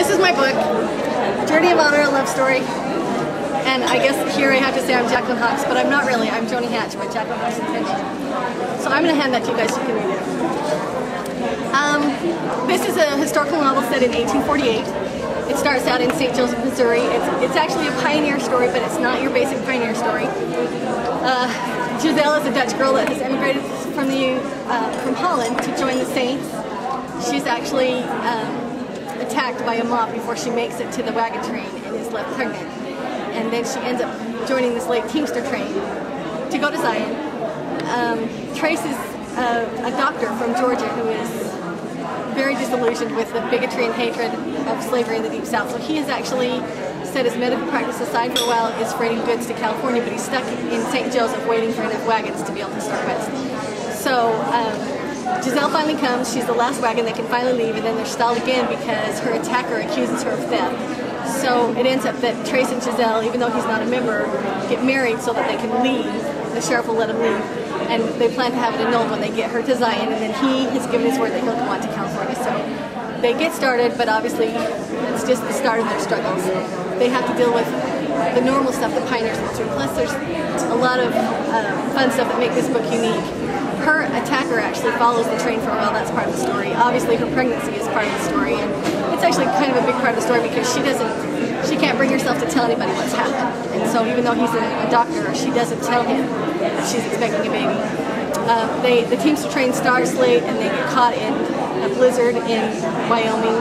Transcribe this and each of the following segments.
This is my book, Journey of Honor, a Love Story. And I guess here I have to say I'm Jaclyn Hawks, but I'm not really. I'm Joni Hatch, but Jaclyn Hawks intention. So I'm going to hand that to you guys so you can read it. This is a historical novel set in 1848. It starts out in St. Joseph, Missouri. It's actually a pioneer story, but it's not your basic pioneer story. Giselle is a Dutch girl that has emigrated from Holland to join the Saints. She's actually attacked by a mob before she makes it to the wagon train and is left pregnant. And then she ends up joining this late Teamster train to go to Zion. Trace is a doctor from Georgia who is very disillusioned with the bigotry and hatred of slavery in the Deep South. So he has actually set his medical practice aside for a while, is freighting goods to California, but he's stuck in St. Joseph waiting for enough wagons to be able to start west. So Giselle finally comes. She's the last wagon that can finally leave, and then they're stalled again because her attacker accuses her of theft. So it ends up that Trace and Giselle, even though he's not a member, get married so that they can leave. The sheriff will let them leave. And they plan to have it annulled when they get her to Zion, and then he has given his word that he'll go on to California. So they get started, but obviously it's just the start of their struggles. They have to deal with the normal stuff that pioneers go through. Plus there's a lot of fun stuff that make this book unique. Her attacker actually follows the train for a while. That's part of the story. Obviously her pregnancy is part of the story, and it's actually kind of a big part of the story because she can't bring herself to tell anybody what's happened. And so even though he's a doctor, she doesn't tell him that she's expecting a baby. The Teamster train starts late and they get caught in a blizzard in Wyoming.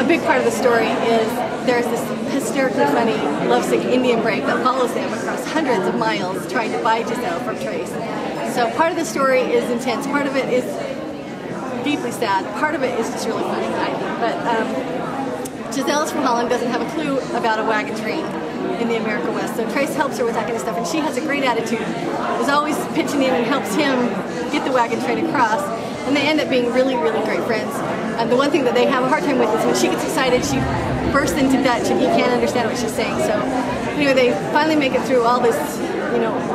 A big part of the story is there's this hysterically funny, lovesick Indian brave that follows them across hundreds of miles trying to buy Giselle from Trace. So part of the story is intense, part of it is deeply sad, part of it is just really funny, I think. But Giselle's from Holland, doesn't have a clue about a wagon train in the America West, so Trace helps her with that kind of stuff, and she has a great attitude, is always pitching in and helps him get the wagon train across, and they end up being really, really great friends. The one thing that they have a hard time with is when she gets excited, she bursts into Dutch and he can't understand what she's saying. So anyway, they finally make it through all this,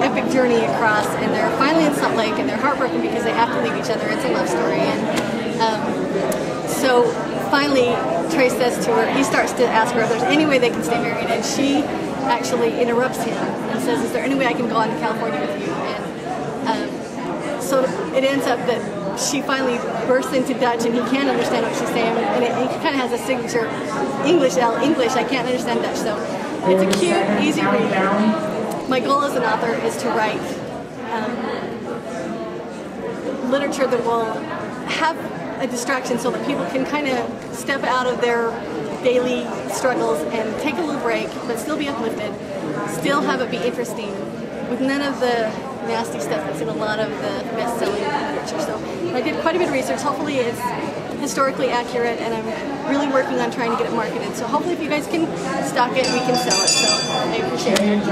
epic journey across, and they're finally in Salt Lake, and they're heartbroken because they have to leave each other. It's a love story, and so finally Trace says to her, he starts to ask her if there's any way they can stay married, and she actually interrupts him and says, is there any way I can go on to California with you? And so it ends up that she finally bursts into Dutch and he can't understand what she's saying, and he kind of has a signature English, I can't understand Dutch, so it's a cute, easy read. My goal as an author is to write literature that will have a distraction so that people can kind of step out of their daily struggles and take a little break, but still be uplifted, still have it be interesting, with none of the nasty stuff that's in a lot of the best-selling literature. So I did quite a bit of research. Hopefully it's historically accurate, and I'm really working on trying to get it marketed. So hopefully if you guys can stock it, we can sell it. So I appreciate it.